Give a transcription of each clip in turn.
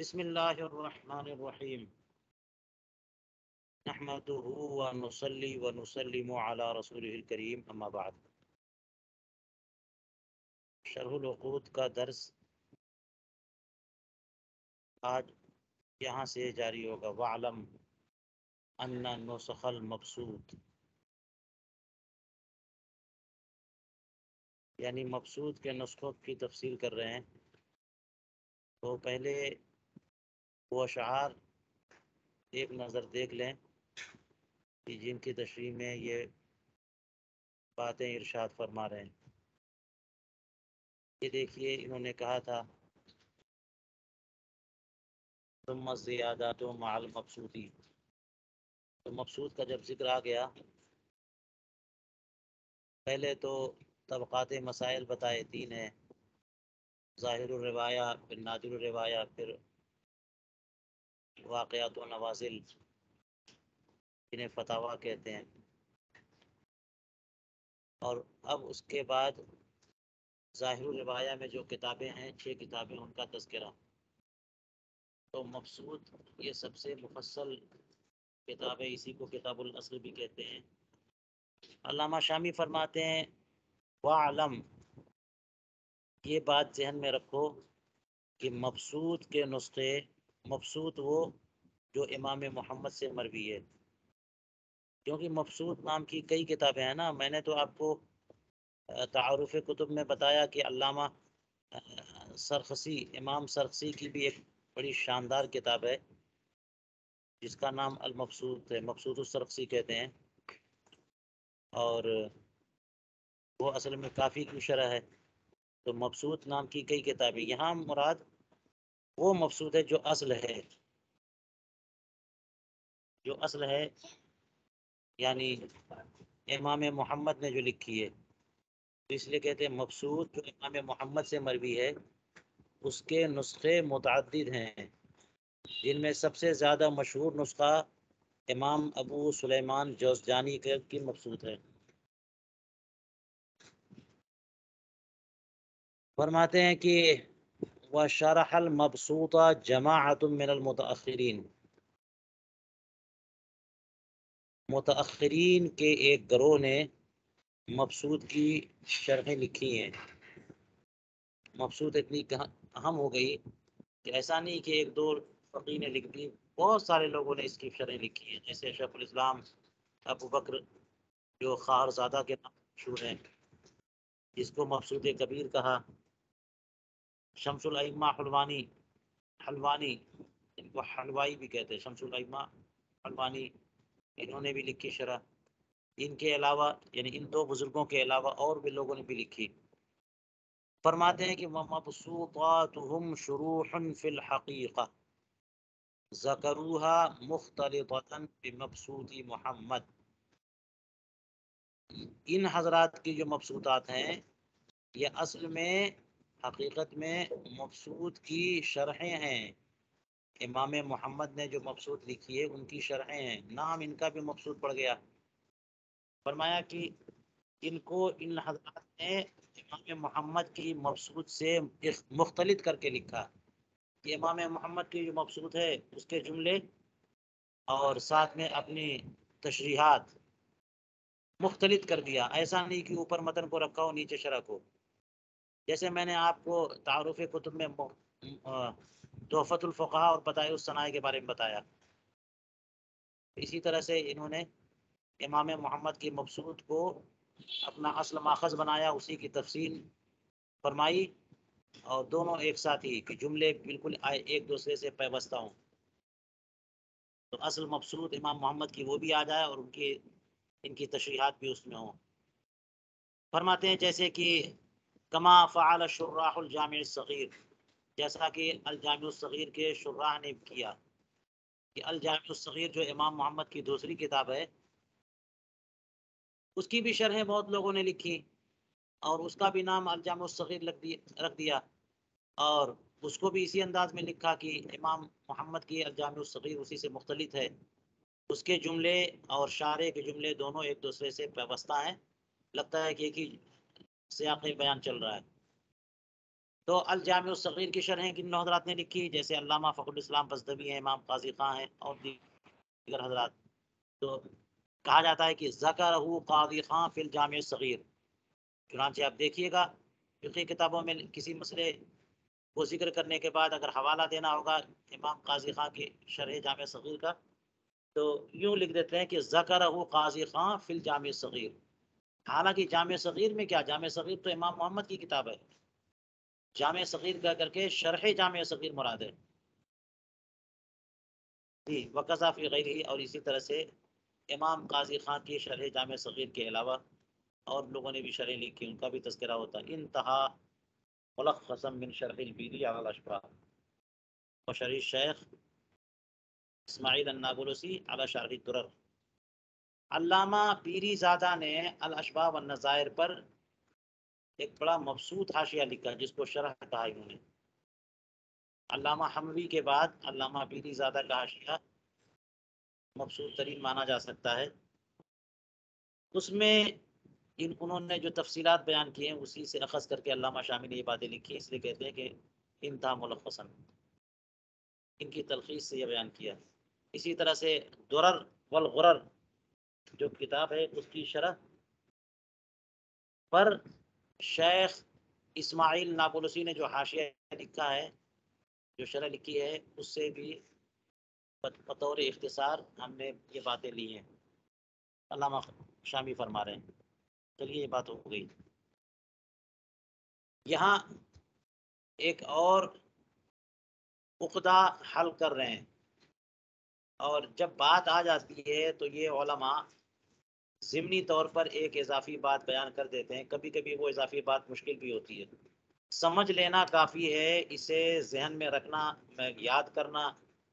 بسم اللہ الرحمن الرحیم نحمده ونصلی ونسلم علی رسوله الکریم اما بعد۔ شرح العقود کا درس آج یہاں سے جاری ہوگا۔ وَعْلَمْ أَنَّ النُّسْخَ الْمَبْسُوط، یعنی مبسوط کے نسخوں کی تفصیل کر رہے ہیں۔ تو پہلے وہ اشعار ایک نظر دیکھ لیں کہ جن کی تشریح میں یہ باتیں ارشاد فرما رہے ہیں۔ یہ دیکھیے، انہوں نے کہا تھا ثم الزیادات مع المبسوطی، تو مبسوط کا جب ذکر آ گیا، پہلے تو طبقات مسائل بتائے، تین ہیں: ظاہر الروایہ، پھر نادر الروایہ، پھر واقعات و نوازل، جنہیں فتاویٰ کہتے ہیں۔ اور اب اس کے بعد ظاہر الروایہ میں جو کتابیں ہیں، 6 کتابیں، ان کا تذکرہ۔ تو مبسوط یہ سب سے مفصل کتاب ہے، اسی کو کتاب الاصل بھی کہتے ہیں۔ علامہ شامی فرماتے ہیں وَعْلَمْ، یہ بات ذہن میں رکھو کہ مبسوط کے نسخے، مبسوط وہ جو امام محمد سے مروی ہے، کیونکہ مبسوط نام کی کئی کتابیں ہیں نا۔ میں نے تو آپ کو تعارف کتب میں بتایا کہ علامہ سرخسی، امام سرخسی کی بھی ایک بڑی شاندار کتاب ہے جس کا نام المبسوط ہے، مبسوط السرخسی کہتے ہیں، اور وہ اصل میں کافی کی شرح ہے۔ تو مبسوط نام کی کئی کتابیں، یہاں مراد وہ مبسوط ہے جو اصل ہے، جو اصل ہے، یعنی امام محمد نے جو لکھی ہے، تو اس لیے کہتے ہیں مبسوط جو امام محمد سے مروی ہے۔ اس کے نسخے متعدد ہیں، جن میں سب سے زیادہ مشہور نسخہ امام ابو سلیمان جوزجانی کی مبسوط ہے۔ فرماتے ہیں کہ وَشَرَحَ الْمَبْسُوطَ جَمَاعَةٌ مِّنَ الْمُتَأَخِّرِينَ، متأخرین کے ایک گروہ نے مبسوط کی شرحیں لکھی ہیں۔ مبسوط اتنی اہم ہو گئی کہ ایسا نہیں کہ ایک دو فقیہ نے لکھ دی، بہت سارے لوگوں نے اس کی شرحیں لکھی ہیں، جیسے شیخ الاسلام ابو بکر جو خارزادہ کے نام مشہور ہیں، جس کو مبسوط کبیر کہا۔ شمس الائمہ حلوانی، ان کو حلوائی بھی کہتے ہیں، شمس الائمہ حلوانی، انہوں نے بھی لکھی شرح۔ ان کے علاوہ، یعنی ان دو بزرگوں کے علاوہ اور بھی لوگوں نے بھی لکھی۔ فرماتے ہیں کہ وَمَبْسُوطَاتُهُمْ شُرُوحٌ فِي الْحَقِيقَةِ ذَكَرُوهَا مُخْتَلِطَةً بِمَبْسُوطِ محمد۔ ان حضرات کی جو مبسوطات ہیں، یہ اصل میں، حقیقت میں مبسوط کی شرحیں ہیں۔ امام محمد نے جو مبسوط لکھی ہے ان کی شرحیں ہیں، نام ان کا بھی مبسوط پڑ گیا۔ فرمایا کہ ان کو ان حضرات نے امام محمد کی مبسوط سے مختلط کر کے لکھا کہ امام محمد کی جو مبسوط ہے اس کے جملے اور ساتھ میں اپنی تشریحات مختلط کر دیا۔ ایسا نہیں کہ اوپر متن کو رکھا ہو، نیچے شرح کو، جیسے میں نے آپ کو تعارف کتب میں تحفۃ الفقہاء اور بدائع الصنائع کے بارے میں بتایا، اسی طرح سے انہوں نے امام محمد کی مبسوط کو اپنا اصل ماخذ بنایا، اسی کی تفصیل فرمائی، اور دونوں ایک ساتھ ہی کہ جملے بالکل ایک دوسرے سے پیوستہ ہوں، تو اصل مبسوط امام محمد کی وہ بھی آ جائے اور ان کی تشریحات بھی اس میں ہوں۔ فرماتے ہیں جیسے کہ کما فعل شراح الجامع الصغیر، جیسا کہ الجامع الصغیر کے شراح نے کیا، کہ الجامع الصغیر جو امام محمد کی دوسری کتاب ہے، اس کی بھی شرح بہت لوگوں نے لکھی، اور اس کا بھی نام الجامع الصغیر رکھ دیا، اور اس کو بھی اسی انداز میں لکھا کہ امام محمد کی الجامع الصغیر اسی سے مختلط ہے۔ اس کے جملے اور شارح کے جملے دونوں ایک دوسرے سے پیوستہ ہیں، لگتا ہے کہ ایک ہی سیاق بیان چل رہا ہے۔ تو الجامع الصغیر کی شرحیں کن حضرات نے لکھی، جیسے علامہ فخر الاسلام بزدوی ہیں، امام قاضی خاں ہیں اور دیگر حضرات. تو کہا جاتا ہے کہ ذکرہ قاضی خاں فی الجامع الصغیر. چنانچہ آپ دیکھیے گا فقہی کتابوں میں کسی مسئلے کو ذکر کرنے کے بعد اگر حوالہ دینا ہوگا امام قاضی خاں کے شرح جامع صغیر کا، تو یوں لکھ دیتے ہیں کہ ذکرہ قاضی خاں فی الجامع صغیر. حالانکہ جامع صغیر میں کیا، جامع صغیر تو امام محمد کی کتاب ہے، جامع صغیر کا کر کے شرح جامع صغیر مراد ہے جی. وقذا فی غیرہ، اور اسی طرح سے امام قاضی خاں کی شرح جامع صغیر کے علاوہ اور لوگوں نے بھی شرح لکھی، ان کا بھی تذکرہ ہوتا ہے. انتہا ملخصا من شرح البیری علی الاشباح، اور شرح شیخ اسماعیل النابلسی علی شرح الدرر. علامہ پیری زادہ نے الاشباح والنظائر پر ایک بڑا مبسوط حاشیہ لکھا جس کو شرح کہا انہوں نے. علامہ حموی کے بعد علامہ پیری زادہ کا حاشیہ مبسوط ترین مانا جا سکتا ہے. اس میں انہوں نے جو تفصیلات بیان کی ہیں اسی سے اخذ کر کے علامہ شامی نے یہ باتیں لکھی، اس لیے کہتے ہیں کہ انتہا ملخصاً، ان کی تلخیص سے یہ بیان کیا. اسی طرح سے درر والغرر جو کتاب ہے اس کی شرح پر شیخ اسماعیل نابلسی نے جو حاشیہ لکھا ہے، جو شرح لکھی ہے، اس سے بھی بطور اختصار ہم نے یہ باتیں لی ہیں. علامہ شامی فرما رہے ہیں. چلیے یہ بات ہو گئی. یہاں ایک اور عقدہ حل کر رہے ہیں، اور جب بات آ جاتی ہے تو یہ علماء ضمنی طور پر ایک اضافی بات بیان کر دیتے ہیں. کبھی کبھی وہ اضافی بات مشکل بھی ہوتی ہے، سمجھ لینا کافی ہے، اسے ذہن میں رکھنا، یاد کرنا،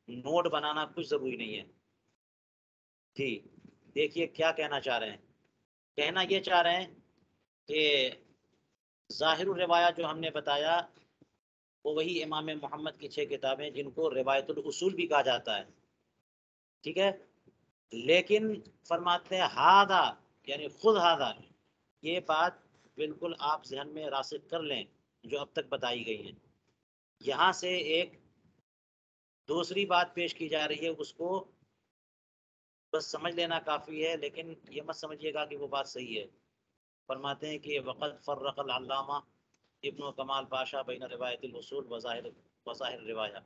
نوٹ بنانا کچھ ضروری نہیں ہے. جی دیکھیے کیا کہنا چاہ رہے ہیں. کہنا یہ چاہ رہے ہیں کہ ظاہر الروایہ جو ہم نے بتایا وہ وہی امام محمد کی 6 کتابیں جن کو روایت الاصول بھی کہا جاتا ہے، ٹھیک ہے. لیکن فرماتے ہیں ہادہ، یعنی خود ہادہ، یہ بات بالکل آپ ذہن میں راسخ کر لیں جو اب تک بتائی گئی ہیں. یہاں سے ایک دوسری بات پیش کی جا رہی ہے، اس کو بس سمجھ لینا کافی ہے، لیکن یہ مت سمجھیے گا کہ وہ بات صحیح ہے. فرماتے ہیں کہ وقت فرق العلامہ ابن کمال پاشا بین روایت الاصول وظاہر روایہ.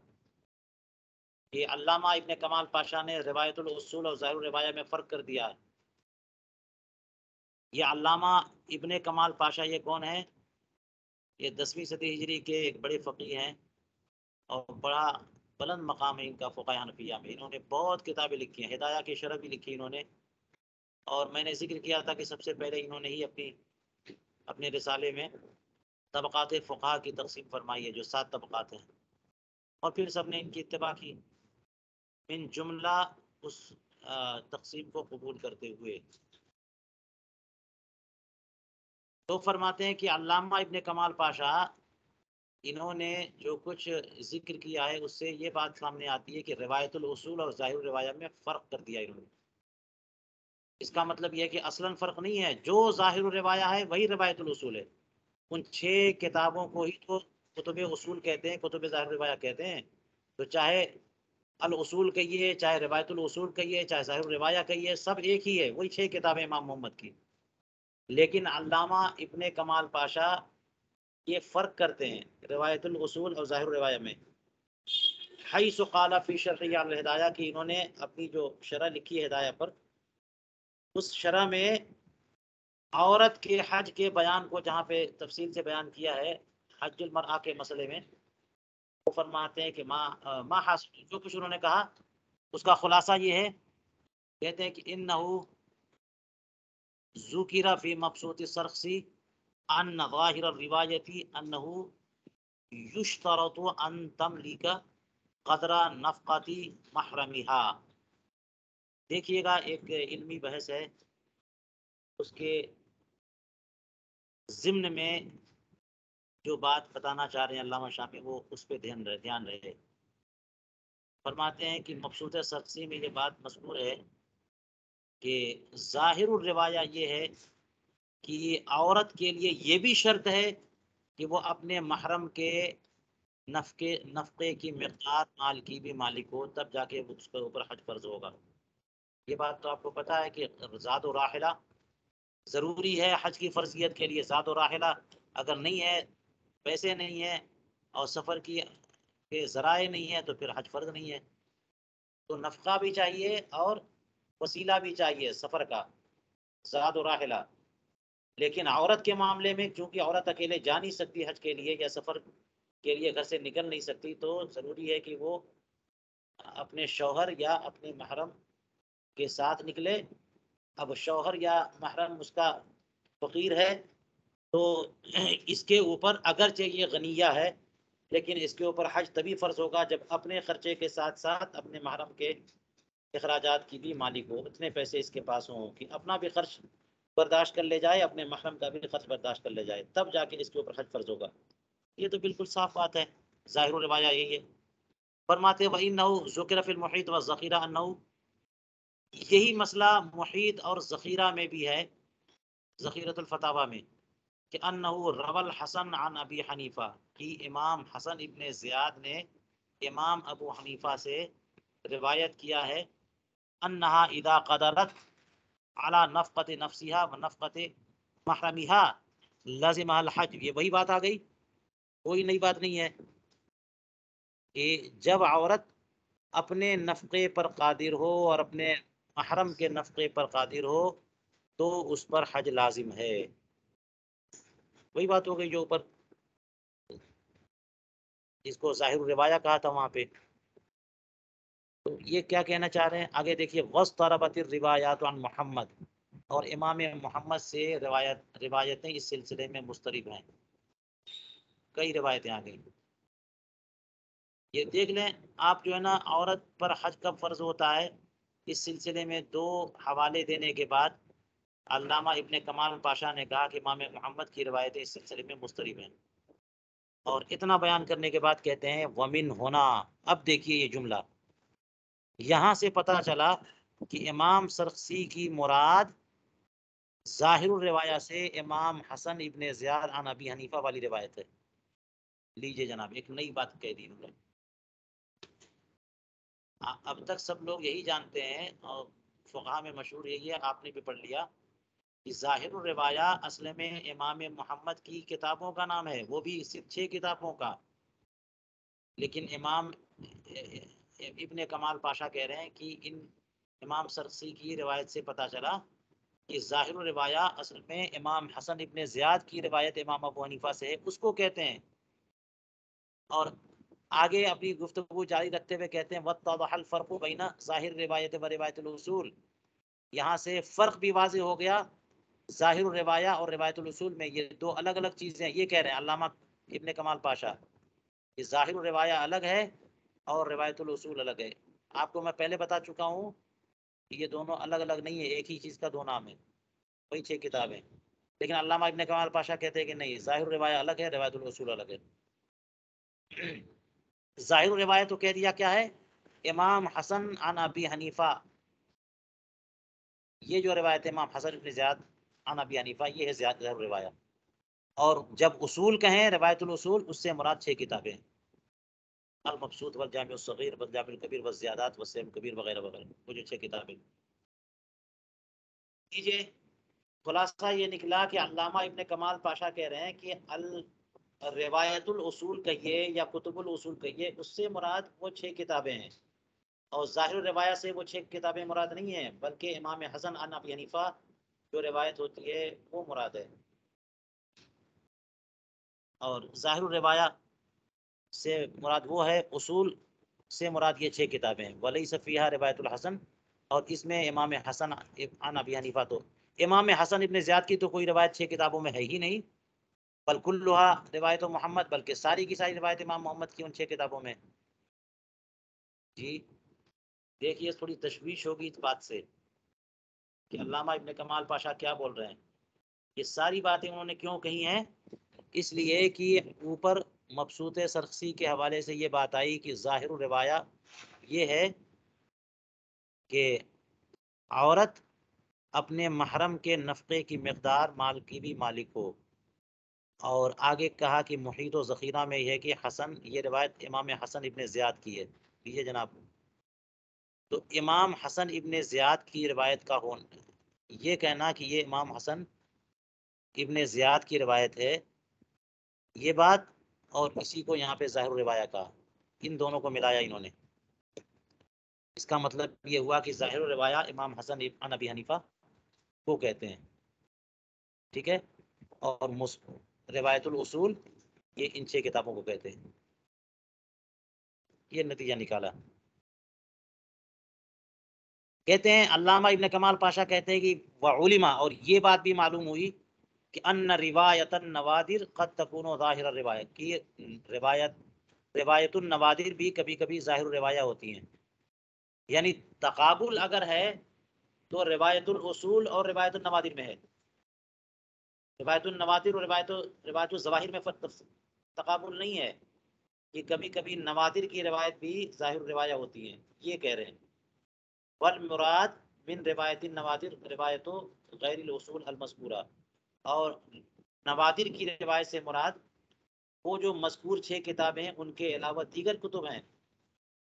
یہ علامہ ابن کمال پاشا نے روایت الاصول اور ظاہر روایہ میں فرق کر دیا ہے. یہ علامہ ابن کمال پاشا یہ کون ہے؟ یہ 10ویں صدی ہجری کے ایک بڑے فقیہ ہیں اور بڑا بلند مقام ہے ان کا فقہ حنفیہ میں. انہوں نے بہت کتابیں لکھی ہیں، ہدایہ کی شرح بھی لکھی انہوں نے. اور میں نے ذکر کیا تھا کہ سب سے پہلے انہوں نے ہی اپنے رسالے میں طبقات فقہ کی تقسیم فرمائی ہے، جو 7 طبقات ہیں، اور پھر سب نے ان کی اتباع کی، من جملہ اس تقسیم کو قبول کرتے ہوئے. تو فرماتے ہیں کہ علامہ ابن کمال پاشا انہوں نے جو کچھ ذکر کیا ہے اس سے یہ بات سامنے آتی ہے کہ روایت الاصول اور ظاہر روایہ میں فرق کر دیا انہوں نے. اس کا مطلب یہ ہے کہ اصلاً فرق نہیں ہے، جو ظاہر روایہ ہے وہی روایت الاصول ہے. ان 6 کتابوں کو ہی تو کتب اصول کہتے ہیں، کتب ظاہر روایہ کہتے ہیں. تو چاہے الاصول کہیے، چاہے روایت الاصول کہیے، چاہے ظاہر روایہ کہیے، سب ایک ہی ہے، وہی 6 کتابیں امام محمد کی. لیکن علامہ ابن کمال پاشا یہ فرق کرتے ہیں روایت الاصول اور ظاہر روایہ میں. حیث قال فی شرح الہدایہ کی انہوں نے اپنی جو شرح لکھی ہے ہدایہ پر، اس شرح میں عورت کے حج کے بیان کو جہاں پہ تفصیل سے بیان کیا ہے حج المرأہ کے مسئلے میں، وہ فرماتے ہیں کہ ما حاصل، جو کچھ انہوں نے کہا اس کا خلاصہ یہ ہے، کہتے ہیں کہ انہو ذکر فی مبسوط السرخسی ان ظاہر الروایتی انہو یشترط ان تملک قدر نفقتی محرمہا. دیکھیے گا ایک علمی بحث ہے، اس کے ضمن میں جو بات بتانا چاہ رہے ہیں علامہ شامی وہ اس پہ دھیان رہے. فرماتے ہیں کہ مبسوط سرخسی میں یہ بات مذکور ہے کہ ظاہر الروایہ یہ ہے کہ عورت کے لیے یہ بھی شرط ہے کہ وہ اپنے محرم کے نفقے کی مقدار مال کی بھی مالک ہو، تب جا کے اس کے اوپر حج فرض ہوگا۔ یہ بات تو آپ کو پتہ ہے کہ زاد و راحلہ ضروری ہے حج کی فرضیت کے لیے۔ زاد و راحلہ اگر نہیں ہے، پیسے نہیں ہیں اور سفر کی کے ذرائع نہیں ہے تو پھر حج فرض نہیں ہے۔ تو نفقہ بھی چاہیے اور وسیلہ بھی چاہیے سفر کا، زاد و راحلہ۔ لیکن عورت کے معاملے میں چونکہ عورت اکیلے جا نہیں سکتی حج کے لیے یا سفر کے لیے گھر سے نکل نہیں سکتی، تو ضروری ہے کہ وہ اپنے شوہر یا اپنے محرم کے ساتھ نکلے۔ اب شوہر یا محرم اس کا فقیر ہے تو اس کے اوپر اگرچہ یہ غنیہ ہے، لیکن اس کے اوپر حج تبھی فرض ہوگا جب اپنے خرچے کے ساتھ ساتھ اپنے محرم کے اخراجات کی بھی مالک ہو، اتنے پیسے اس کے پاس ہوں کہ اپنا بھی خرچ برداشت کر لے جائے، اپنے محرم کا بھی خرچ برداشت کر لے جائے، تب جا کے اس کے اوپر حج فرض ہوگا۔ یہ تو بالکل صاف بات ہے، ظاہر روایہ یہی ہے۔ فرماتے وَإِنَّهُ ذُكِرَ فِي الْمُحِيطِ وَالذَّخِيرَةِ أَنَّهُ، یہی مسئلہ محیط اور ذخیرہ میں بھی ہے، ذخیرۃ الفتاوی میں، کہ انہ روى الحسن عن ابی حنیفہ، کہ امام حسن ابن زیاد نے امام ابو حنیفہ سے روایت کیا ہے، انہا اذا قدرت على نفقت نفسها و نفقت محرمها لازمها الحج۔ یہ وہی بات آ گئی، کوئی نئی بات نہیں ہے کہ جب عورت اپنے نفقے پر قادر ہو اور اپنے محرم کے نفقے پر قادر ہو تو اس پر حج لازم ہے۔ وہی بات ہو گئی جو اوپر جس کو ظاہر الروایہ کہا تھا وہاں پہ۔ تو یہ کیا کہنا چاہ رہے ہیں آگے دیکھیے، وَاسْتَرَبَتِ الرِّوَایَاتُ عَنْ محمد، اور امام محمد سے روایتیں اس سلسلے میں مسترب ہیں، کئی روایتیں آ گئی۔ یہ دیکھ لیں آپ جو ہے نا، عورت پر حج کب فرض ہوتا ہے، اس سلسلے میں دو حوالے دینے کے بعد علامہ ابن کمال پاشا نے کہا کہ امام محمد کی روایتیں اس سلسلے میں مسترب ہیں، اور اتنا بیان کرنے کے بعد کہتے ہیں ومن ہونا۔ اب دیکھیے یہ جملہ، یہاں سے پتہ چلا کہ امام سرخسی کی مراد ظاہر الروایہ سے امام حسن ابن زیاد عن ابی حنیفہ والی روایت ہے۔ لیجئے جناب، ایک نئی بات کہہ دی انہوں نے۔ اب تک سب لوگ یہی جانتے ہیں اور فقہا میں مشہور یہی ہے، آپ نے بھی پڑھ لیا کہ ظاہر الروایہ اصل میں امام محمد کی کتابوں کا نام ہے، وہ بھی صرف 6 کتابوں کا۔ لیکن امام ابن کمال پاشا کہہ رہے ہیں کہ ان امام سرخسی کی روایت سے پتہ چلا کہ ظاہر الروایہ اصل میں امام حسن ابن زیاد کی روایت امام ابو حنیفہ سے ہے، اس کو کہتے ہیں۔ اور آگے اپنی گفتگو جاری رکھتے ہوئے کہتے ہیں وَاتَّضَحَ الْفَرْقُ بَيْنَ ظاہر روایت و روایت الاصول، یہاں سے فرق بھی واضح ہو گیا ظاہر الروایہ اور روایت الاصول میں، یہ دو الگ الگ چیزیں ہیں۔ یہ کہہ رہے ہیں علامہ ابن کمال پاشا کہ ظاہر الروایہ الگ ہے اور روایت الاصول الگ ہے۔ آپ کو میں پہلے بتا چکا ہوں کہ یہ دونوں الگ الگ نہیں ہے، ایک ہی چیز کا دو نام ہے، وہی 6 کتابیں۔ لیکن علامہ ابن کمال پاشا کہتے ہیں کہ نہیں، ظاہر الروایہ الگ ہے، روایت الاصول الگ ہے۔ ظاہر الروایہ تو کہہ دیا کیا ہے، امام حسن عن ابی حنیفہ، یہ جو روایت امام حسن بن زیاد عن ابی حنیفہ، یہ ہے ظاہر الروایہ۔ اور جب اصول کہیں روایت الاصول، اس سے مراد 6 کتابیں، المبسوط والجامع الصغیر والجامع الکبیر والزیادات والسیم الکبیر وغیرہ وغیرہ، وہ جو 6 کتابیں۔ کیجئے خلاصہ یہ نکلا کہ علامہ ابن کمال پاشا کہہ رہے ہیں کہ روایت الاصول کہیے یا کتب الاصول کہیے، اس سے مراد وہ 6 کتابیں ہیں، اور ظاہر الروایہ سے وہ 6 کتابیں مراد نہیں ہیں، بلکہ امام حسن عن ابی حنیفہ جو روایت ہوتی ہے وہ مراد ہے۔ اور ظاہر الروایہ سے مراد وہ ہے، اصول سے مراد یہ 6 کتابیں ہیں، ولیس فیہا روایت الحسن، اور اس میں امام حسن عن ابی حنیفہ، تو امام حسن ابن زیاد کی تو کوئی روایت 6 کتابوں میں ہے ہی نہیں، بل کلھا روایت محمد، بلکہ ساری کی ساری روایت امام محمد کی ان 6 کتابوں میں۔ جی دیکھیے تھوڑی تشویش ہوگی اس بات سے کہ علامہ ابن کمال پاشا کیا بول رہے ہیں۔ یہ ساری باتیں انہوں نے کیوں کہی ہیں، اس لیے کہ اوپر مبسوط سرخسی کے حوالے سے یہ بات آئی کہ ظاہر الروایہ یہ ہے کہ عورت اپنے محرم کے نفقے کی مقدار مال کی بھی مالک ہو، اور آگے کہا کہ محیط و ذخیرہ میں یہ ہے کہ حسن، یہ روایت امام حسن ابن زیاد کی ہے. یہ جناب، تو امام حسن ابن زیاد کی روایت کا ہونا، یہ کہنا کہ یہ امام حسن ابن زیاد کی روایت ہے، یہ بات، اور اسی کو یہاں پہ ظاہر روایہ کا، ان دونوں کو ملایا انہوں نے. اس کا مطلب یہ ہوا کہ ظاہر روایہ امام حسن ابن ابی حنیفہ کو کہتے ہیں. ٹھیک ہے. اور روایت الاصول یہ ان 6 کتابوں کو کہتے ہیں. یہ نتیجہ نکالا. کہتے ہیں علامہ ابن کمال پاشا کہتے ہیں کہ وعلما، اور یہ بات بھی معلوم ہوئی کہ ان روایت النوادر قد تکون ظاہر الروایت، کی روایت النوادر بھی کبھی کبھی ظاہر روایہ ہوتی ہیں. یعنی تقابل اگر ہے تو روایت الاصول اور روایت النوادر میں ہے. روایت النوادر اور روایت الظواہر میں تقابل نہیں ہے، کہ کبھی کبھی نوادر کی روایت بھی ظاہر روایہ ہوتی ہیں، یہ کہہ رہے ہیں. والمراد من روایت النوادر روایت غیر الاصول المذکورہ، اور نوادر کی روایت سے مراد وہ جو مذکور 6 کتابیں ہیں ان کے علاوہ دیگر کتب ہیں.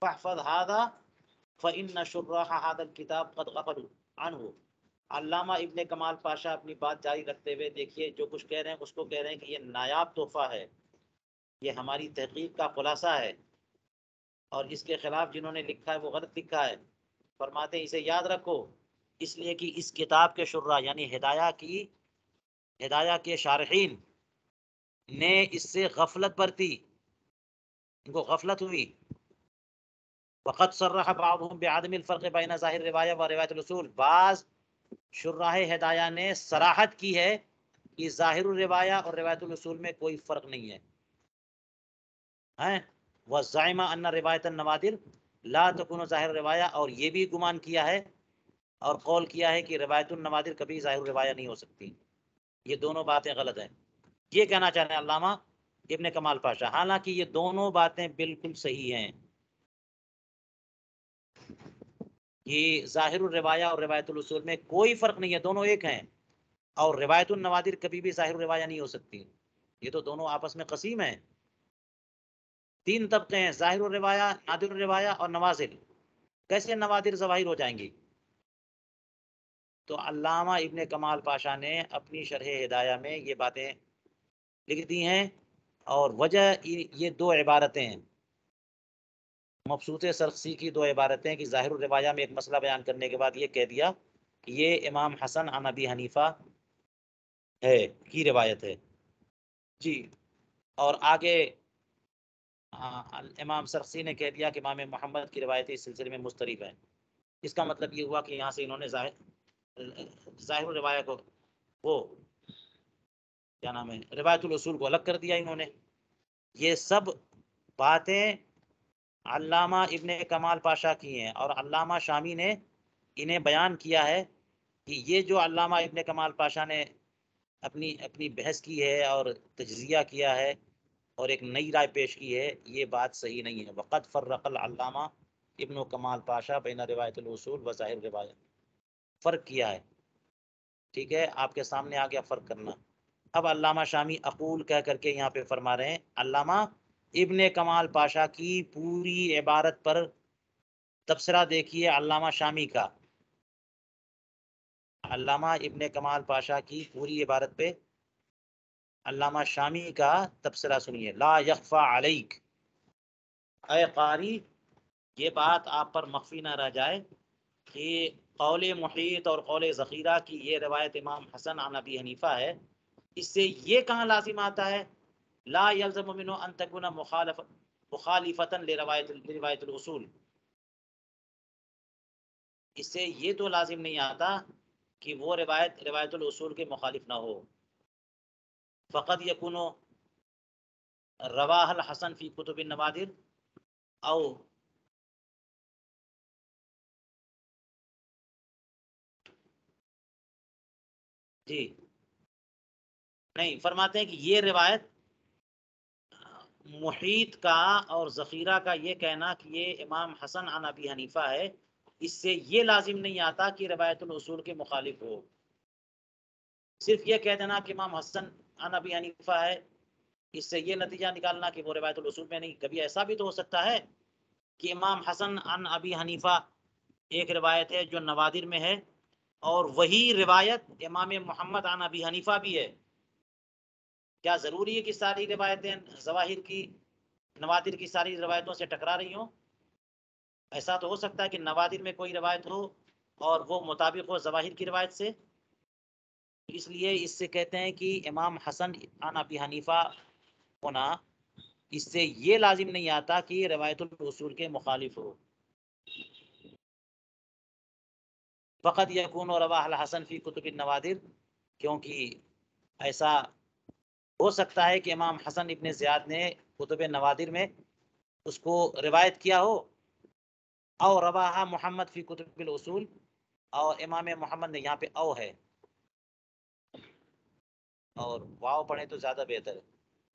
فاحفظ هذا فإن شراح هذا الكتاب قد غفلوا عنه. علامہ ابن کمال پاشا اپنی بات جاری رکھتے ہوئے دیکھیے جو کچھ کہہ رہے ہیں اس کو کہہ رہے ہیں کہ یہ نایاب تحفہ ہے، یہ ہماری تحقیق کا خلاصہ ہے، اور اس کے خلاف جنہوں نے لکھا ہے وہ غلط لکھا ہے. فرماتے ہیں اسے یاد رکھو، اس لیے کہ اس کتاب کے شرح یعنی ہدایہ کے شارحین نے اس سے غفلت برتی، ان کو غفلت ہوئی. وقد صرح بعضهم بعدم الفرق بین ظاہر روایہ و روایت الاصول، بعض شراح ہدایہ نے صراحت کی ہے کہ ظاہر الروایہ اور روایت الاصول میں کوئی فرق نہیں ہے. وزعم ان روایت النوادر لا تکون ظاہر روایہ، اور یہ بھی گمان کیا ہے اور قول کیا ہے کہ روایت النوادر کبھی ظاہر روایہ نہیں ہو سکتی. یہ دونوں باتیں غلط ہیں. یہ کہنا چاہ رہے ہیں علامہ ابن کمال پاشا، حالانکہ یہ دونوں باتیں بالکل صحیح ہیں. یہ ظاہر الروایہ اور روایت الاصول میں کوئی فرق نہیں ہے، دونوں ایک ہیں. اور روایت النوادر کبھی بھی ظاہر روایہ نہیں ہو سکتی. یہ تو دونوں آپس میں قسیم ہیں. 3 طبقے ہیں، ظاہر الروایہ، نادر الروایہ اور نوازل. کیسے نوادر ظواہر ہو جائیں گی؟ تو علامہ ابن کمال پاشا نے اپنی شرح ہدایہ میں یہ باتیں لکھ دی ہیں، اور وجہ یہ 2 عبارتیں ہیں، مبسوط سرخسی کی 2 عبارتیں کہ ظاہر الروایہ میں ایک مسئلہ بیان کرنے کے بعد یہ کہہ دیا کہ یہ امام حسن عن ابی حنیفہ ہے کی روایت ہے. جی. اور آگے امام سرخسی نے کہہ دیا کہ امام محمد کی روایت اس سلسلے میں مسترب ہے. اس کا مطلب یہ ہوا کہ یہاں سے انہوں نے ظاہر روایہ کو، وہ کیا نام ہے، روایت الاصول کو الگ کر دیا انہوں نے. یہ سب باتیں علامہ ابن کمال پاشا کی ہیں، اور علامہ شامی نے انہیں بیان کیا ہے کہ یہ جو علامہ ابن کمال پاشا نے اپنی بحث کی ہے اور تجزیہ کیا ہے اور ایک نئی رائے پیش کی ہے، یہ بات صحیح نہیں ہے. وقد فرق العلامہ ابن کمال پاشا بین روایت الاصول و ظاہر روایہ، فرق کیا ہے. ٹھیک ہے، آپ کے سامنے آ گیا فرق کرنا. اب علامہ شامی اقول کہہ کر کے یہاں پہ فرما رہے ہیں، علامہ ابن کمال پاشا کی پوری عبارت پر تبصرہ دیکھیے علامہ شامی کا. علامہ ابن کمال پاشا کی پوری عبارت پہ علامہ شامی کا تبصرہ سنیے. لا یخفى علیک، اے قاری یہ بات آپ پر مخفی نہ رہ جائے کہ قول محیط اور قول ذخیرہ کی یہ روایت امام حسن عن ابی حنیفہ ہے، اس سے یہ کہاں لازم آتا ہے لا یلزم منہ ان تکون مخالفتا لروایت الاصول، اس سے یہ تو لازم نہیں آتا کہ وہ روایت الاصول کے مخالف نہ ہو. فقط یکون رواہ الحسن فی کتب النوادر او جی نہیں، فرماتے ہیں کہ یہ روایت محیط کا اور ذخیرہ کا یہ کہنا کہ یہ امام حسن عن ابی حنیفہ ہے، اس سے یہ لازم نہیں آتا کہ روایت الاصول کے مخالف ہو. صرف یہ کہہ دینا کہ امام حسن عن ابی حنیفہ ہے، اس سے یہ نتیجہ نکالنا کہ وہ روایت الاصول میں نہیں. کبھی ایسا بھی تو ہو سکتا ہے کہ امام حسن عن ابی حنیفہ ایک روایت ہے جو نوادر میں ہے، اور وہی روایت امام محمد عن ابی حنیفہ بھی ہے. کیا ضروری ہے کہ ساری روایتیں ظواہر کی نوادر کی ساری روایتوں سے ٹکرا رہی ہوں؟ ایسا تو ہو سکتا ہے کہ نوادر میں کوئی روایت ہو اور وہ مطابق ہو ظواہر کی روایت سے. اس لیے اس سے کہتے ہیں کہ امام حسن عن ابی حنیفہ ہونا، اس سے یہ لازم نہیں آتا کہ روایت الاصول کے مخالف ہو. فقط یکون رواہ الحسن فی کتب النوادر، کیونکہ ایسا ہو سکتا ہے کہ امام حسن ابن زیاد نے کتب نوادر میں اس کو روایت کیا ہو، او رواہ محمد فی کتب الاصول، اور امام محمد نے یہاں پہ او ہے اور واو پڑھیں تو زیادہ بہتر ہے،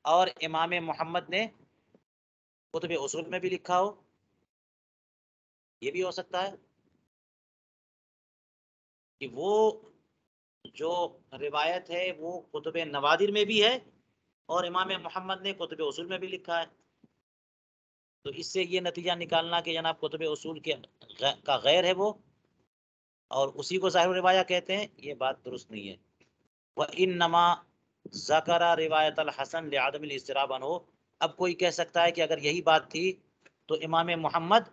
اور امام محمد نے کتب اصول میں بھی لکھا ہو، یہ بھی ہو سکتا ہے کہ وہ جو روایت ہے وہ کتب نوادر میں بھی ہے اور امام محمد نے کتب اصول میں بھی لکھا ہے. تو اس سے یہ نتیجہ نکالنا کہ جناب کتب اصول کا غیر ہے وہ، اور اسی کو ظاہر روایہ کہتے ہیں، یہ بات درست نہیں ہے. وَإِنَّمَا ذَكَرَ روایت الحسن لعدم الاضطراب عنہ. اب کوئی کہہ سکتا ہے کہ اگر یہی بات تھی تو امام محمد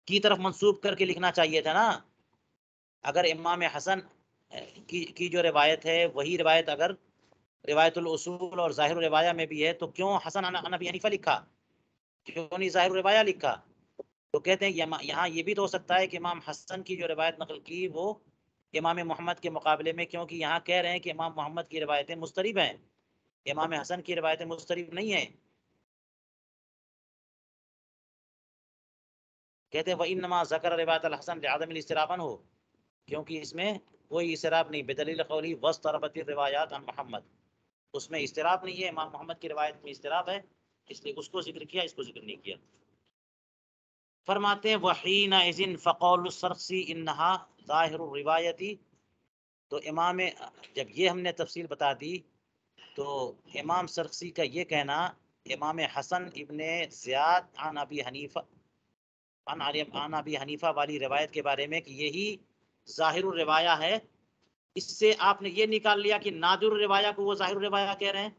کی طرف منسوب کر کے لکھنا چاہیے تھا نا. اگر امام حسن کی جو روایت ہے وہی روایت اگر روایت الاصول اور ظاہر روایہ میں بھی ہے تو کیوں حسن عن ابی حنیفہ لکھا، کیوں نہیں ظاہر روایہ لکھا؟ تو کہتے ہیں یہاں یہ بھی تو ہو سکتا ہے کہ امام حسن کی جو روایت نقل کی وہ امام محمد کے مقابلے میں، کیونکہ یہاں کہہ رہے ہیں کہ امام محمد کی روایتیں مضطرب ہیں، امام حسن کی روایتیں مضطرب نہیں ہیں. کہتے ہیں وَإِنَّمَا ذَكَرَ روایت الحسن لعدم الاضطراب عنہ، کیونکہ اس میں کوئی اضطراب نہیں، بدلیل قولی واضطربت الروایات عن محمد، اس میں اضطراب نہیں ہے، امام محمد کی روایت میں اضطراب ہے، اس لیے اس کو ذکر کیا، اس کو ذکر نہیں کیا. فرماتے ہیں وَحِينَئِذٍ فَقَوْلُ السَّرْخْسِي إِنَّهَا ظَاهِرُ الرِّوَایَةِ. تو امام جب یہ ہم نے تفصیل بتا دی تو امام سرخسی کا یہ کہنا امام حسن ابن زیاد عن ابی حنیفہ عن ابی حنیفہ والی روایت کے بارے میں کہ یہی ظاہر الروایہ ہے، اس سے آپ نے یہ نکال لیا کہ نادر الروایہ کو وہ ظاہر الروایہ کہہ رہے ہیں.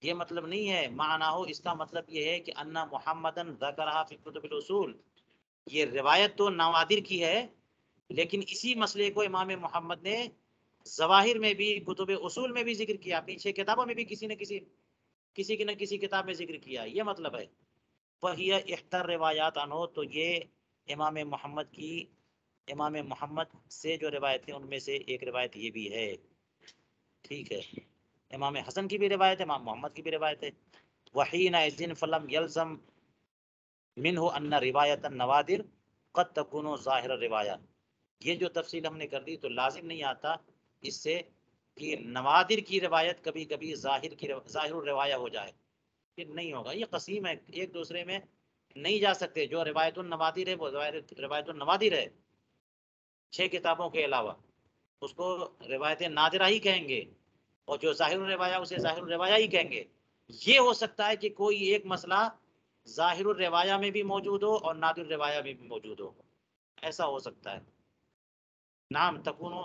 یہ مطلب نہیں ہے، معنی ہو اس کا مطلب یہ ہے کہ ان محمدن ذکرہا فی کتب الاصول، یہ روایت تو نوادر کی ہے لیکن اسی مسئلے کو امام محمد نے ظواہر میں بھی کتب اصول میں بھی ذکر کیا، پیچھے کتابوں میں بھی کسی نہ کسی کتاب میں ذکر کیا، یہ مطلب ہے. فَهِيَ اِحْدَى الرِّوَایَاتِ عنہ، تو یہ امام محمد سے جو روایتیں ان میں سے ایک روایت یہ بھی ہے. ٹھیک ہے، امام حسن کی بھی روایت ہے، امام محمد کی بھی روایت ہے. وَحِينَئِذٍ فَلَمْ يَلْزَمْ مِنْهُ أَنَّ رِوَایَةَ النَّوَادِرِ قَدْ تَكُونُ ظَاهِرَ الرِّوَایَةِ. یہ جو تفصیل ہم نے کر دی تو لازم نہیں آتا اس سے کہ نوادر کی روایت کبھی کبھی ظاہر الروایہ ہو جائے، پھر نہیں ہوگا. یہ قسیم ہے، ایک دوسرے میں نہیں جا سکتے. جو روایت النوادر ہے وہ روایت النوادر ہے 6 کتابوں کے علاوہ، اس کو روایت نادرہ ہی کہیں گے، اور جو ظاہر الروایہ اسے ظاہر الروایہ ہی کہیں گے. یہ ہو سکتا ہے کہ کوئی ایک مسئلہ ظاہر الروایہ میں بھی موجود ہو اور نادر الروایہ میں بھی موجود ہو، ایسا ہو سکتا ہے. نام تکونو،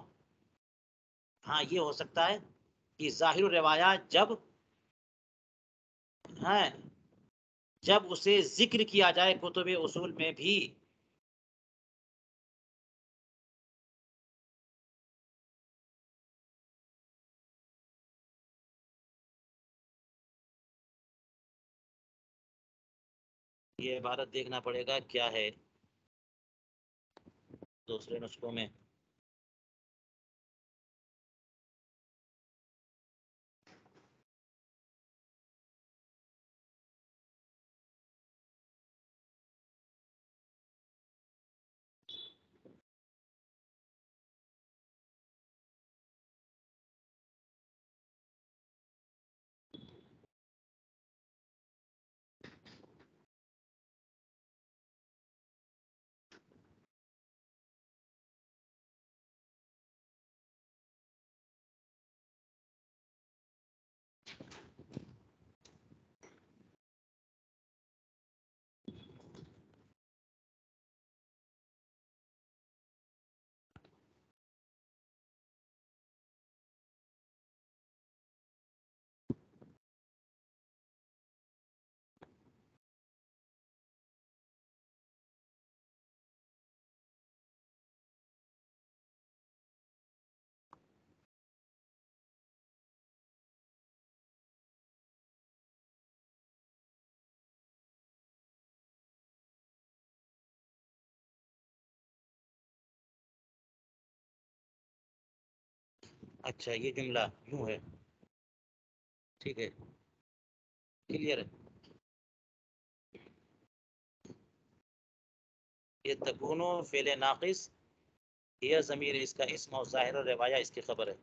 ہاں یہ ہو سکتا ہے کہ ظاہر الروایہ جب اسے ذکر کیا جائے کتب اصول میں بھی. یہ عبارت دیکھنا پڑے گا کیا ہے دوسرے نسخوں میں. اچھا یہ جملہ یوں ہے، ٹھیک ہے، کلیئر ہے. یہ تکونو فعل ناقص، یہ ضمیر اس کا اسم اور ظاہر و روایہ اس کی خبر ہے.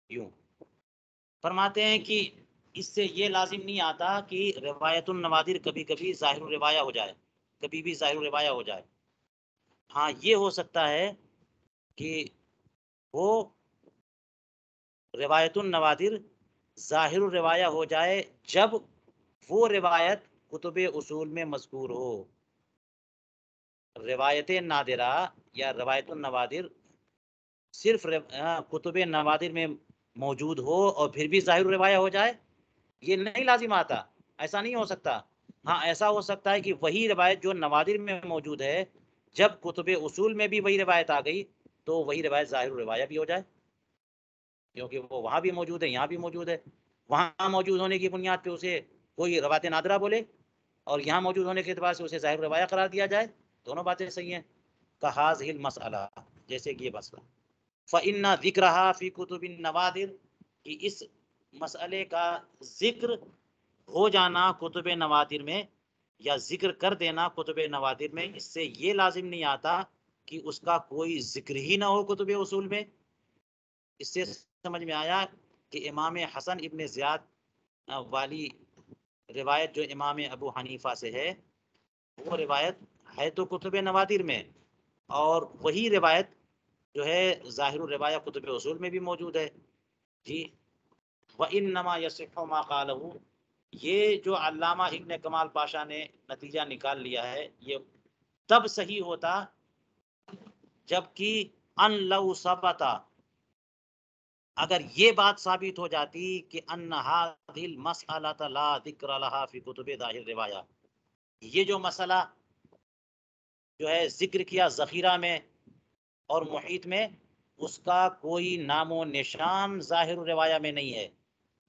یوں فرماتے ہیں کہ اس سے یہ لازم نہیں آتا کہ روایت النوادر کبھی کبھی ظاہر الروایہ ہو جائے، کبھی بھی ظاہر الروایہ ہو جائے. ہاں یہ ہو سکتا ہے کہ وہ روایت النوادر ظاہر الروایہ ہو جائے جب وہ روایت کتب اصول میں مذکور ہو. روایت نادرہ یا روایت النوادر صرف کتب نوادر میں موجود ہو اور پھر بھی ظاہر روایہ ہو جائے، یہ نہیں لازم آتا، ایسا نہیں ہو سکتا. ہاں ایسا ہو سکتا ہے کہ وہی روایت جو نوادر میں موجود ہے جب کتب اصول میں بھی وہی روایت آ گئی تو وہی روایت ظاہر روایہ بھی ہو جائے، کیونکہ وہ وہاں بھی موجود ہے یہاں بھی موجود ہے. وہاں موجود ہونے کی بنیاد پہ اسے کوئی روایت نادرہ بولے اور یہاں موجود ہونے کے اعتبار سے اسے ظاہر روایہ قرار دیا جائے، دونوں باتیں صحیح ہیں. کہاذہ المسئلہ، جیسے کہ یہ مسئلہ. فَإِنَّ ذِكْرَهَا فِي كُتُبِ النَّوَادِرِ، کہ اس مسئلے کا ذکر ہو جانا کتب نوادر میں یا ذکر کر دینا کتب نوادر میں، اس سے یہ لازم نہیں آتا کہ اس کا کوئی ذکر ہی نہ ہو کتب اصول میں. اس سے سمجھ میں آیا کہ امام حسن ابن زیاد والی روایت جو امام ابو حنیفہ سے ہے وہ روایت ہے تو کتب نوادر میں، اور وہی روایت جو ہے ظاہر الروایہ کتب اصول میں بھی موجود ہے. جی وَإِنَّمَا يَصِحُّ مَا قَالَهُ، یہ جو علامہ ابن کمال پاشا نے نتیجہ نکال لیا ہے یہ تب صحیح ہوتا جبکہ ان لو ثبت، اگر یہ بات ثابت ہو جاتی کہ ان هذه المسألة لا ذکر لها فی کتب ظاہر روایہ، یہ جو مسئلہ جو ہے ذکر کیا ذخیرہ میں اور محیط میں، اس کا کوئی نام و نشان ظاہر روایہ میں نہیں ہے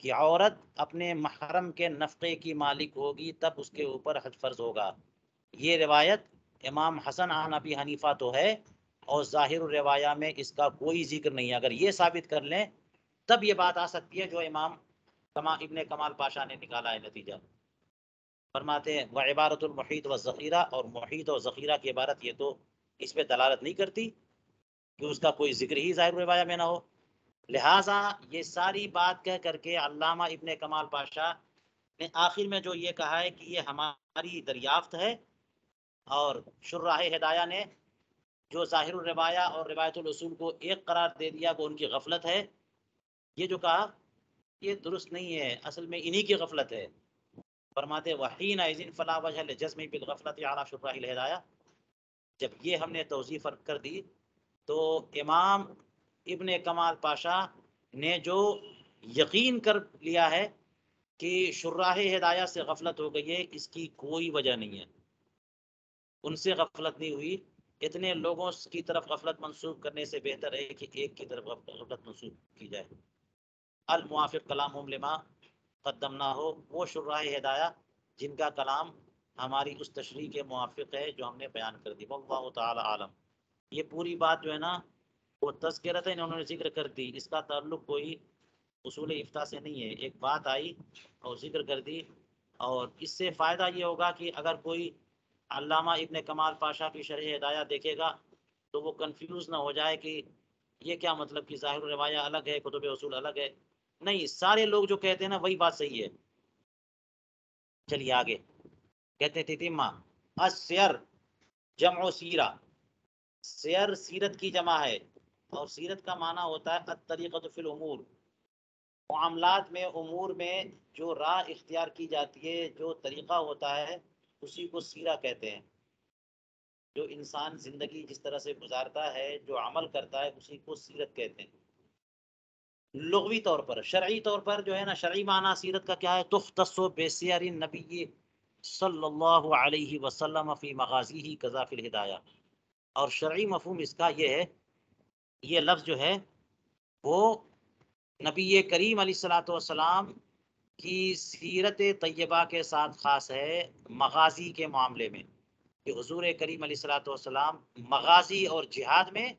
کہ عورت اپنے محرم کے نفقے کی مالک ہوگی تب اس کے اوپر حج فرض ہوگا. یہ روایت امام حسن عن ابی حنیفہ تو ہے اور ظاہر الروایہ میں اس کا کوئی ذکر نہیں ہے. اگر یہ ثابت کر لیں تب یہ بات آ سکتی ہے جو امام ابن کمال پاشا نے نکالا ہے نتیجہ. فرماتے ہیں وہ عبارت المحیط و ذخیرہ، اور محیط اور ذخیرہ کی عبارت یہ تو اس پہ دلالت نہیں کرتی کہ اس کا کوئی ذکر ہی ظاہر روایہ میں نہ ہو. لہٰذا یہ ساری بات کہہ کر کے علامہ ابن کمال پاشا نے آخر میں جو یہ کہا ہے کہ یہ ہماری دریافت ہے، اور شراح ہدایہ نے جو ظاہر الروایہ اور روایت الاصول کو ایک قرار دے دیا وہ ان کی غفلت ہے، یہ جو کہا یہ درست نہیں ہے، اصل میں انہی کی غفلت ہے. فرماتے وحینئذ فلا وجہ للجزم بالغفلۃ علی شراح الہدایہ، جب یہ ہم نے توضیح فرق کر دی تو امام ابن کمال پاشا نے جو یقین کر لیا ہے کہ شراح ہدایہ سے غفلت ہو گئی ہے اس کی کوئی وجہ نہیں ہے. ان سے غفلت نہیں ہوئی، اتنے لوگوں کی طرف غفلت منسوخ کرنے سے بہتر ہے کہ ایک کی طرف غفلت منسوخ کی جائے. الموافق کلامہم لما قدمنا ہو، وہ شراح ہدایہ جن کا کلام ہماری اس تشریح کے موافق ہے جو ہم نے بیان کر دی. واللہ تعالی عالم. یہ پوری بات جو ہے نا وہ تذکرۃ انہوں نے ذکر کر دی، اس کا تعلق کوئی اصول افتاء سے نہیں ہے. ایک بات آئی اور ذکر کر دی، اور اس سے فائدہ یہ ہوگا کہ اگر کوئی علامہ ابن کمال پاشا کی شرح ہدایہ دیکھے گا تو وہ کنفیوز نہ ہو جائے کہ یہ کیا مطلب کہ ظاہر روایہ الگ ہے کتب اصول الگ ہے. نہیں، سارے لوگ جو کہتے ہیں نا وہی بات صحیح ہے. چلیے آگے کہتے تھے تیمہ السیر جمع سیرہ، سیر سیرت کی جمع ہے، اور سیرت کا معنی ہوتا ہے الطریقۃ فی الامور، معاملات میں امور میں جو راہ اختیار کی جاتی ہے جو طریقہ ہوتا ہے اسی کو سیرہ کہتے ہیں. جو انسان زندگی جس طرح سے گزارتا ہے جو عمل کرتا ہے اسی کو سیرت کہتے ہیں. لغوی طور پر، شرعی طور پر جو ہے نا شرعی معنی سیرت کا کیا ہے؟ تختص بسیر النبی صلی اللہ علیہ وسلم فی مغازیہ کذا فی الہدایہ. اور شرعی مفہوم اس کا یہ ہے، یہ لفظ جو ہے وہ نبی کریم علیہ الصلوۃ والسلام کی سیرت طیبہ کے ساتھ خاص ہے مغازی کے معاملے میں، کہ حضور کریم علیہ الصلوۃ والسلام مغازی اور جہاد میں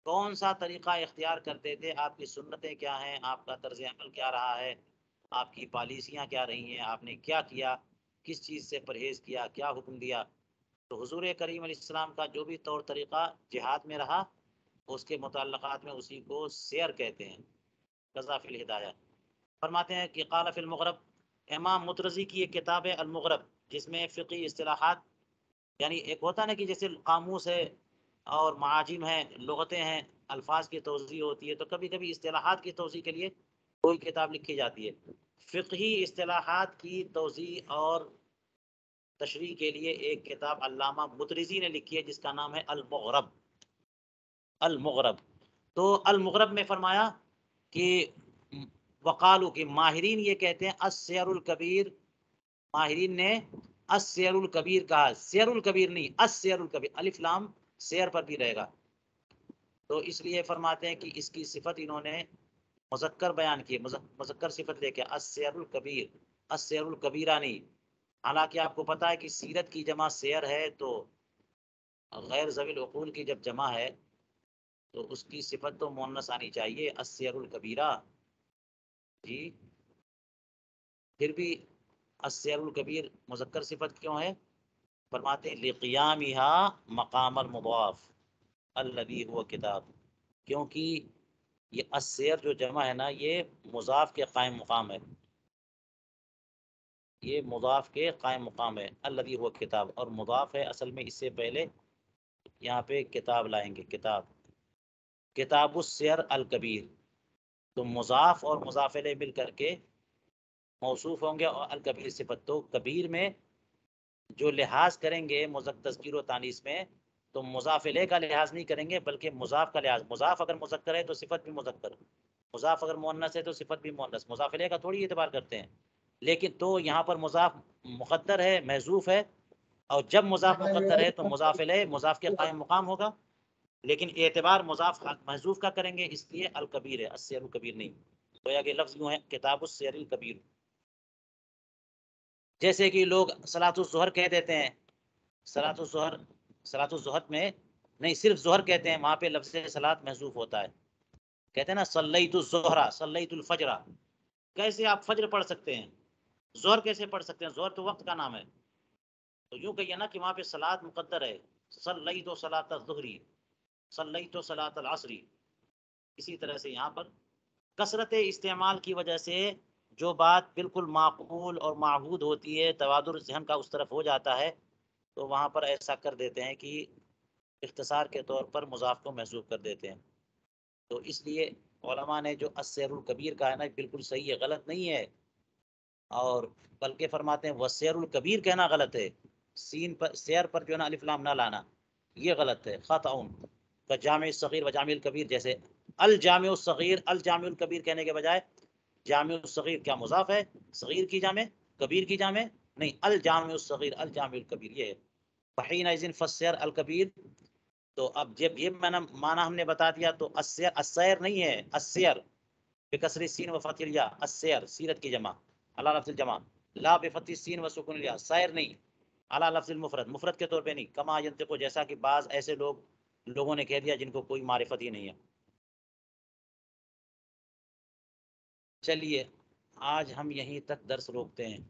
کون سا طریقہ اختیار کرتے تھے، آپ کی سنتیں کیا ہیں، آپ کا طرز عمل کیا رہا ہے، آپ کی پالیسیاں کیا رہی ہیں، آپ نے کیا کیا، کس چیز سے پرہیز کیا، کیا حکم دیا. تو حضور کریم علیہ السلام کا جو بھی طور طریقہ جہاد میں رہا، اس کے متعلقات میں اسی کو سیر کہتے ہیں. قذا فی الہدایہ. فرماتے ہیں کہ قال فی المغرب، امام مطرزی کی ایک کتاب ہے المغرب، جس میں فقہی اصطلاحات، یعنی ایک ہوتا ہے نا کہ جیسے قاموس ہے اور معاجم ہیں، لغتیں ہیں، الفاظ کی توضیح ہوتی ہے، تو کبھی کبھی اصطلاحات کی توضیح کے لیے کوئی کتاب لکھی جاتی ہے. فقہی اصطلاحات کی توضیح اور تشریح کے لیے ایک کتاب علامہ مطرزی نے لکھی ہے جس کا نام ہے المغرب. المغرب. تو المغرب میں فرمایا کہ وقالو کہ ماہرین یہ کہتے ہیں السیر الکبیر، ماہرین نے السیر الکبیر کہا، سیر الکبیر نہیں، السیر الکبیر، الف لام سیر پر بھی رہے گا. تو اس لیے فرماتے ہیں کہ اس کی صفت انہوں نے مذکر بیان کی، مذکر صفت لے کے السیر الکبیر، السیر الکبیرہ نہیں. حالانکہ آپ کو پتا ہے کہ سیرت کی جمع سیر ہے، تو غیر ذوی العقول کی جب جمع ہے تو اس کی صفت تو مؤنث آنی چاہیے، السیر الکبیرہ. جی پھر بھی السیر الکبیر مذکر صفت کیوں ہے؟ فرماتے ہیں لقیامها مقام المضاف الذی هو کتاب، کیونکہ یہ السیر جو جمع ہے نا، یہ مضاف کے قائم مقام ہے، یہ مضاف کے قائم مقام ہے. الذی هو کتاب، اور مضاف ہے اصل میں، اس سے پہلے یہاں پہ کتاب لائیں گے، کتاب، کتاب السیر الکبیر. تو مضاف اور مضاف الیہ مل کر کے موصوف ہوں گے، اور الکبیر صفت. تو کبیر میں جو لحاظ کریں گے تذکیر و تانیث میں، تو مضاف الیہ کا لحاظ نہیں کریں گے بلکہ مضاف کا لحاظ. مضاف اگر مذکر ہے تو صفت بھی مذکر، مضاف اگر مؤنث ہے تو صفت بھی مؤنث. مضاف الیہ کا تھوڑی اعتبار کرتے ہیں. لیکن تو یہاں پر مضاف مقدر ہے، محذوف ہے، اور جب مضاف مقدر ہے تو مضاف الیہ مضاف کے قائم مقام ہوگا، لیکن اعتبار مضاف محذوف کا کریں گے، اس لیے الکبیر ہے، السیر الکبیر نہیں. گویا کہ لفظ یوں ہے کتاب السیر الکبیر. جیسے کہ لوگ صلاۃ الظہر کہہ دیتے ہیں، صلاۃ الظہر، صلاۃ الظہر میں نہیں، صرف ظہر کہتے ہیں، وہاں پہ لفظ صلاۃ محذوف ہوتا ہے. کہتے ہیں نا صلیت الظہر، صلیت الفجر. کیسے آپ فجر پڑھ سکتے ہیں، ظہر کیسے پڑھ سکتے ہیں؟ ظہر تو وقت کا نام ہے. تو یوں کہیے نا کہ وہاں پہ صلاۃ مقدر ہے، صلیت صلاۃ الظہر، صلیت صلاۃ العصر. اسی طرح سے یہاں پر کثرت استعمال کی وجہ سے جو بات بالکل معقول اور معہود ہوتی ہے، توادر ذہن کا اس طرف ہو جاتا ہے، تو وہاں پر ایسا کر دیتے ہیں کہ اختصار کے طور پر مضاف کو محذوف کر دیتے ہیں. تو اس لیے علماء نے جو السیر الکبیر کہا ہے نا، بالکل صحیح ہے، غلط نہیں ہے. اور بلکہ فرماتے ہیں والسیر الکبیر کہنا غلط ہے، سین پر، سیر پر جو ہے نا الف لام نہ لانا، یہ غلط ہے، خطأ. کا جامع الصغیر و جامع الکبیر، جیسے الجامع الصغیر الجامع الکبیر کہنے کے بجائے جامع الصغیر کیا مضاف ہے، صغیر کی جامع، کبیر کی جامع نہیں، الجامع الصغیر الجامع الکبیر یہ ہے. فحینئذ فالسیر الکبیر. تو اب جب یہ معنی ہم نے بتا دیا، تو السیر، السیر نہیں ہے، السیر بکسر السین و فتح الیا، السیر سیرت کی جمع، علی لفظ الجمع. لا بفتح السین و سکون الیا، سیر نہیں، علی لفظ المفرد، مفرد کے طور پہ نہیں. کما ینطق، جیسا کہ بعض ایسے لوگوں نے کہہ دیا جن کو کوئی معرفت ہی نہیں ہے. چلیے آج ہم یہیں تک درس روکتے ہیں.